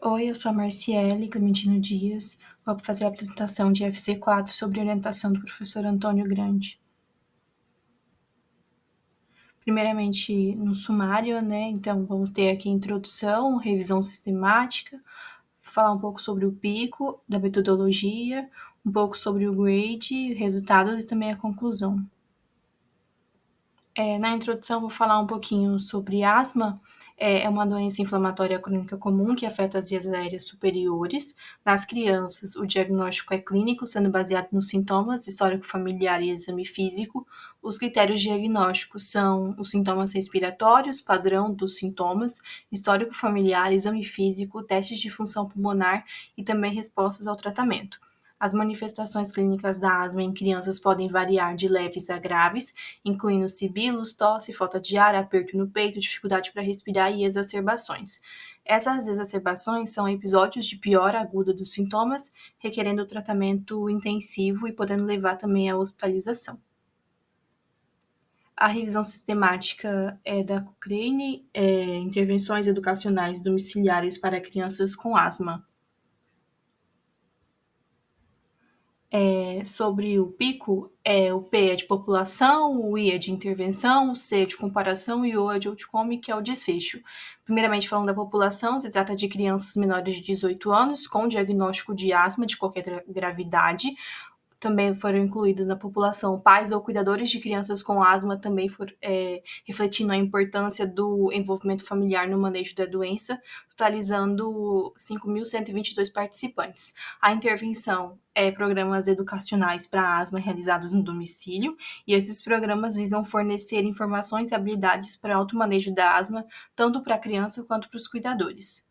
Oi, eu sou a Marciele Clementino Dias. Vou fazer a apresentação de FC4 sobre orientação do professor Antônio Grande. Primeiramente, no sumário, né? Então, vamos ter aqui a introdução, revisão sistemática, falar um pouco sobre o pico, da metodologia, um pouco sobre o grade, resultados e também a conclusão. Na introdução, vou falar um pouquinho sobre asma. É uma doença inflamatória crônica comum que afeta as vias aéreas superiores. Nas crianças, o diagnóstico é clínico, sendo baseado nos sintomas, histórico familiar e exame físico. Os critérios diagnósticos são os sintomas respiratórios, padrão dos sintomas, histórico familiar, exame físico, testes de função pulmonar e também respostas ao tratamento. As manifestações clínicas da asma em crianças podem variar de leves a graves, incluindo sibilos, tosse, falta de ar, aperto no peito, dificuldade para respirar e exacerbações. Essas exacerbações são episódios de piora aguda dos sintomas, requerendo tratamento intensivo e podendo levar também à hospitalização. A revisão sistemática da Cochrane, intervenções educacionais domiciliares para crianças com asma. Sobre o pico, o P é de população, o I é de intervenção, o C é de comparação e o O é de outcome, que é o desfecho. Primeiramente, falando da população, se trata de crianças menores de 18 anos com diagnóstico de asma de qualquer gravidade. Também foram incluídos na população pais ou cuidadores de crianças com asma, também refletindo a importância do envolvimento familiar no manejo da doença, totalizando 5.122 participantes. A intervenção é programas educacionais para asma realizados no domicílio, e esses programas visam fornecer informações e habilidades para alto manejo da asma, tanto para a criança quanto para os cuidadores.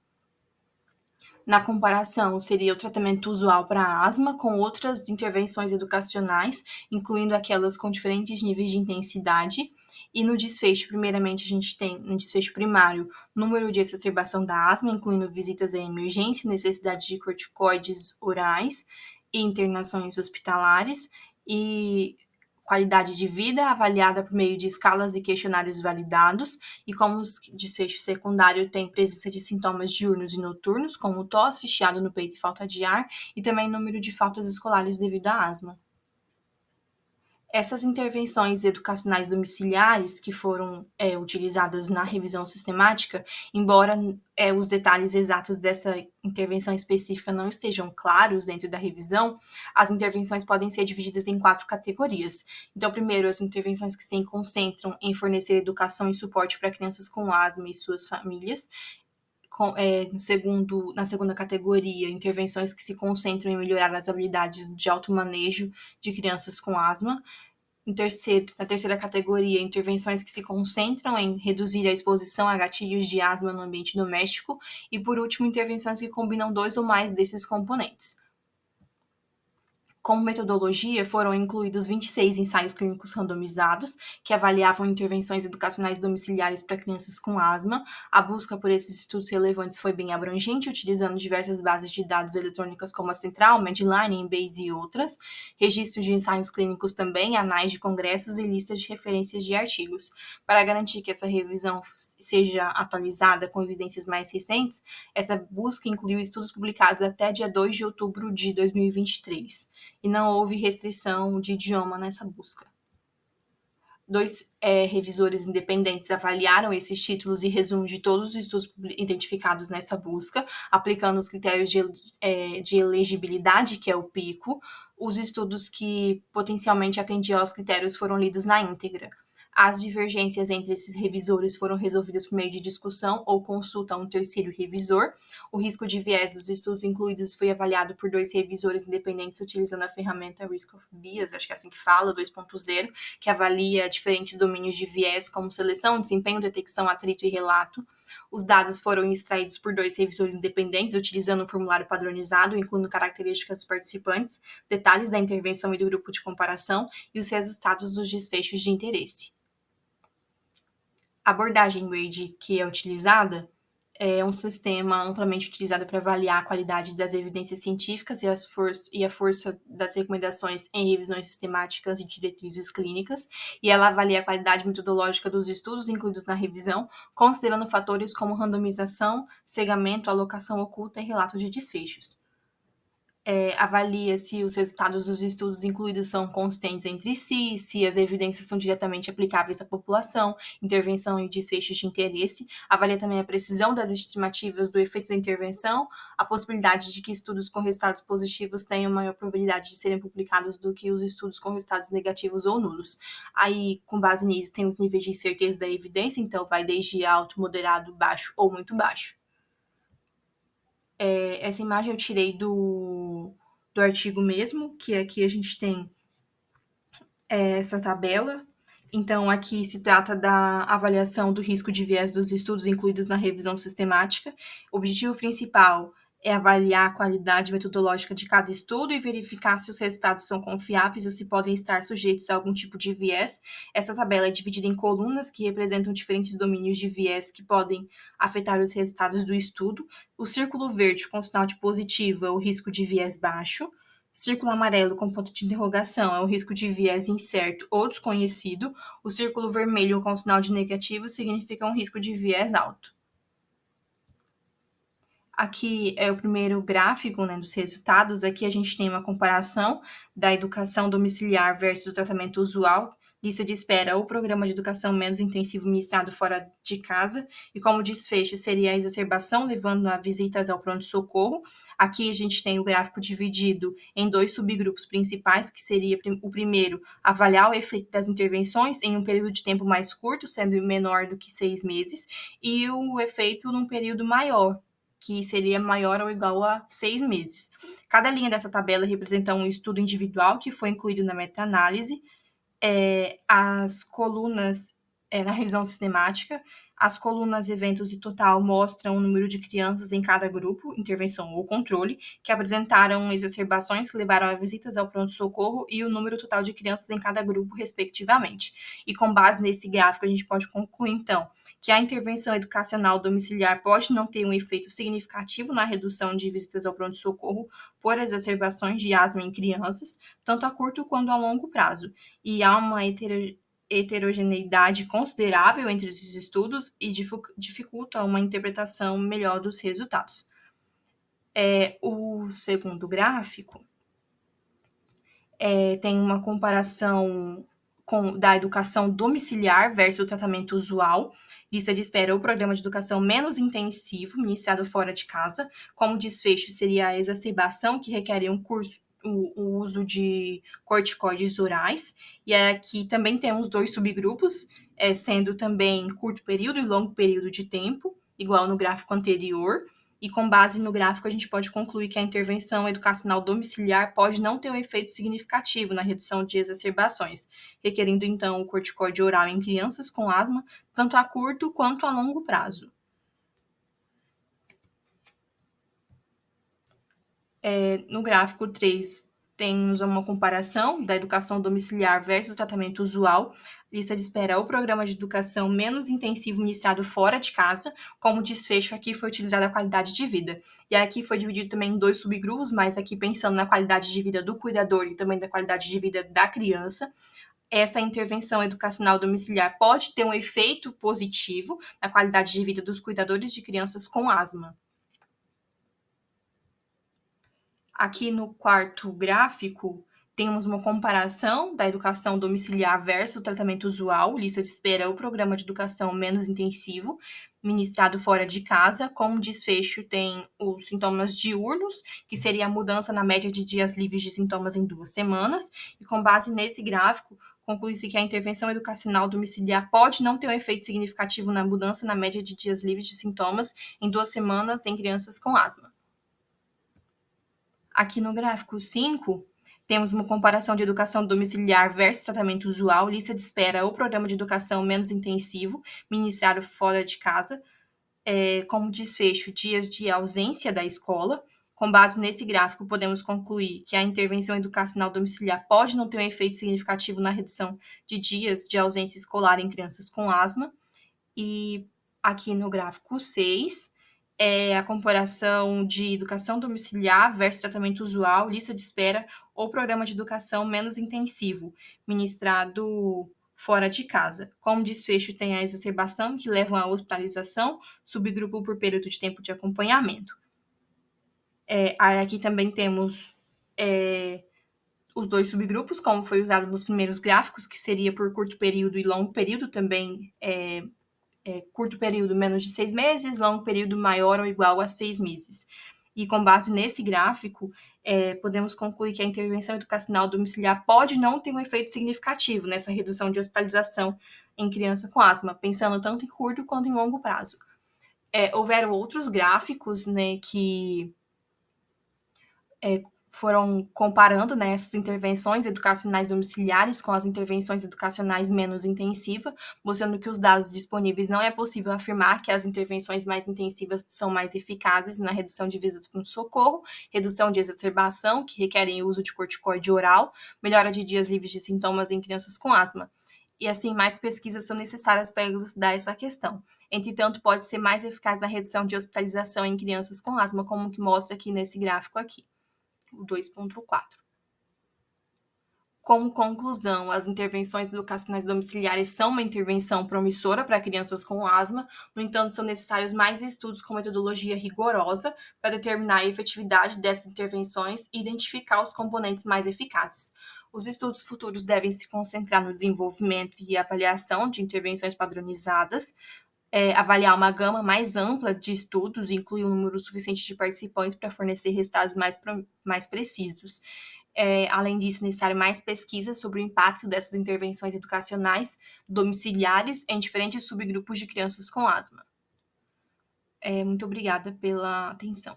Na comparação, seria o tratamento usual para a asma com outras intervenções educacionais, incluindo aquelas com diferentes níveis de intensidade. E no desfecho, primeiramente, a gente tem, no desfecho primário, número de exacerbação da asma, incluindo visitas à emergência, necessidade de corticoides orais e internações hospitalares. E qualidade de vida avaliada por meio de escalas e questionários validados, e como desfecho secundário tem presença de sintomas diurnos e noturnos, como tosse, chiado no peito e falta de ar, e também número de faltas escolares devido à asma. Essas intervenções educacionais domiciliares que foram utilizadas na revisão sistemática, embora os detalhes exatos dessa intervenção específica não estejam claros dentro da revisão, as intervenções podem ser divididas em 4 categorias. Então, primeiro, as intervenções que se concentram em fornecer educação e suporte para crianças com asma e suas famílias. Na segunda categoria, intervenções que se concentram em melhorar as habilidades de automanejo de crianças com asma. Na terceira categoria, intervenções que se concentram em reduzir a exposição a gatilhos de asma no ambiente doméstico. E, por último, intervenções que combinam 2 ou mais desses componentes. Como metodologia, foram incluídos 26 ensaios clínicos randomizados, que avaliavam intervenções educacionais domiciliares para crianças com asma. A busca por esses estudos relevantes foi bem abrangente, utilizando diversas bases de dados eletrônicas como a Central, Medline, Embase e outras. Registros de ensaios clínicos também, anais de congressos e listas de referências de artigos. Para garantir que essa revisão seja atualizada com evidências mais recentes, essa busca incluiu estudos publicados até dia 2 de outubro de 2023. E não houve restrição de idioma nessa busca. 2 revisores independentes avaliaram esses títulos e resumo de todos os estudos identificados nessa busca, aplicando os critérios de elegibilidade, que é o PICO. Os estudos que potencialmente atendiam aos critérios foram lidos na íntegra. As divergências entre esses revisores foram resolvidas por meio de discussão ou consulta a um terceiro revisor. O risco de viés dos estudos incluídos foi avaliado por 2 revisores independentes utilizando a ferramenta Risk of Bias, acho que é assim que fala, 2.0, que avalia diferentes domínios de viés como seleção, desempenho, detecção, atrito e relato. Os dados foram extraídos por 2 revisores independentes, utilizando um formulário padronizado, incluindo características dos participantes, detalhes da intervenção e do grupo de comparação e os resultados dos desfechos de interesse. A abordagem grade que é utilizada É um sistema amplamente utilizado para avaliar a qualidade das evidências científicas e a força das recomendações em revisões sistemáticas e diretrizes clínicas, e ela avalia a qualidade metodológica dos estudos incluídos na revisão, considerando fatores como randomização, cegamento, alocação oculta e relatos de desfechos. Avalia se os resultados dos estudos incluídos são consistentes entre si, se as evidências são diretamente aplicáveis à população, intervenção e desfechos de interesse. Avalia também a precisão das estimativas do efeito da intervenção, a possibilidade de que estudos com resultados positivos tenham maior probabilidade de serem publicados do que os estudos com resultados negativos ou nulos. Aí, com base nisso, tem os níveis de certeza da evidência, então vai desde alto, moderado, baixo ou muito baixo. Essa imagem eu tirei do artigo mesmo, que aqui a gente tem essa tabela. Então, aqui se trata da avaliação do risco de viés dos estudos incluídos na revisão sistemática. O objetivo principal é avaliar a qualidade metodológica de cada estudo e verificar se os resultados são confiáveis ou se podem estar sujeitos a algum tipo de viés. Essa tabela é dividida em colunas que representam diferentes domínios de viés que podem afetar os resultados do estudo. O círculo verde com sinal de positivo é o risco de viés baixo. Círculo amarelo com ponto de interrogação é o risco de viés incerto ou desconhecido. O círculo vermelho com sinal de negativo significa um risco de viés alto. Aqui é o primeiro gráfico, né, dos resultados. Aqui a gente tem uma comparação da educação domiciliar versus o tratamento usual, lista de espera ou programa de educação menos intensivo ministrado fora de casa, e como desfecho seria a exacerbação, levando a visitas ao pronto-socorro. Aqui a gente tem o gráfico dividido em dois subgrupos principais, que seria o primeiro, avaliar o efeito das intervenções em um período de tempo mais curto, sendo menor do que 6 meses, e o efeito num período maior, que seria maior ou igual a 6 meses. Cada linha dessa tabela representa um estudo individual que foi incluído na meta-análise. As colunas, na revisão sistemática, as colunas eventos e total mostram o número de crianças em cada grupo, intervenção ou controle, que apresentaram exacerbações que levaram a visitas ao pronto-socorro e o número total de crianças em cada grupo, respectivamente. E com base nesse gráfico, a gente pode concluir, então, que a intervenção educacional domiciliar pode não ter um efeito significativo na redução de visitas ao pronto-socorro por exacerbações de asma em crianças, tanto a curto quanto a longo prazo. E há uma heterogeneidade considerável entre esses estudos e dificulta uma interpretação melhor dos resultados. O segundo gráfico tem uma comparação da educação domiciliar versus o tratamento usual, lista de espera ou programa de educação menos intensivo, ministrado fora de casa. Como desfecho seria a exacerbação, que requer o uso de corticoides orais. E aqui também temos dois subgrupos, sendo também curto período e longo período de tempo, igual no gráfico anterior. E com base no gráfico, a gente pode concluir que a intervenção educacional domiciliar pode não ter um efeito significativo na redução de exacerbações, requerendo então o corticoide oral em crianças com asma, tanto a curto quanto a longo prazo. No gráfico 3, temos uma comparação da educação domiciliar versus o tratamento usual, lista de espera ou programa de educação menos intensivo ministrado fora de casa. Como desfecho, aqui foi utilizada a qualidade de vida. E aqui foi dividido também em dois subgrupos, mas aqui pensando na qualidade de vida do cuidador e também da qualidade de vida da criança. Essa intervenção educacional domiciliar pode ter um efeito positivo na qualidade de vida dos cuidadores de crianças com asma. Aqui no quarto gráfico, temos uma comparação da educação domiciliar versus o tratamento usual, lista de espera ou programa de educação menos intensivo, ministrado fora de casa. Como desfecho, tem os sintomas diurnos, que seria a mudança na média de dias livres de sintomas em 2 semanas. E com base nesse gráfico, conclui-se que a intervenção educacional domiciliar pode não ter um efeito significativo na mudança na média de dias livres de sintomas em 2 semanas em crianças com asma. Aqui no gráfico 5, temos uma comparação de educação domiciliar versus tratamento usual, lista de espera ou programa de educação menos intensivo, ministrado fora de casa, como desfecho, dias de ausência da escola. Com base nesse gráfico, podemos concluir que a intervenção educacional domiciliar pode não ter um efeito significativo na redução de dias de ausência escolar em crianças com asma. E aqui no gráfico 6, é a comparação de educação domiciliar versus tratamento usual, lista de espera ou programa de educação menos intensivo, ministrado fora de casa. Como desfecho, tem a exacerbação, que leva à hospitalização, subgrupo por período de tempo de acompanhamento. Aqui também temos os dois subgrupos, como foi usado nos primeiros gráficos, que seria por curto período e longo período, também curto período menos de 6 meses, longo período maior ou igual a 6 meses. E com base nesse gráfico, podemos concluir que a intervenção educacional domiciliar pode não ter um efeito significativo nessa redução de hospitalização em criança com asma, pensando tanto em curto quanto em longo prazo. Houveram outros gráficos, né, que foram comparando, né, essas intervenções educacionais domiciliares com as intervenções educacionais menos intensivas, mostrando que os dados disponíveis não é possível afirmar que as intervenções mais intensivas são mais eficazes na redução de visitas para o socorro, redução de exacerbação, que requerem o uso de corticoide oral, melhora de dias livres de sintomas em crianças com asma. E assim, mais pesquisas são necessárias para elucidar essa questão. Entretanto, pode ser mais eficaz na redução de hospitalização em crianças com asma, como que mostra aqui nesse gráfico aqui. 2.4. Como conclusão, as intervenções educacionais domiciliares são uma intervenção promissora para crianças com asma, no entanto, são necessários mais estudos com metodologia rigorosa para determinar a efetividade dessas intervenções e identificar os componentes mais eficazes. Os estudos futuros devem se concentrar no desenvolvimento e avaliação de intervenções padronizadas, avaliar uma gama mais ampla de estudos, incluir um número suficiente de participantes para fornecer resultados mais precisos. Além disso, é necessário mais pesquisa sobre o impacto dessas intervenções educacionais domiciliares em diferentes subgrupos de crianças com asma. Muito obrigada pela atenção.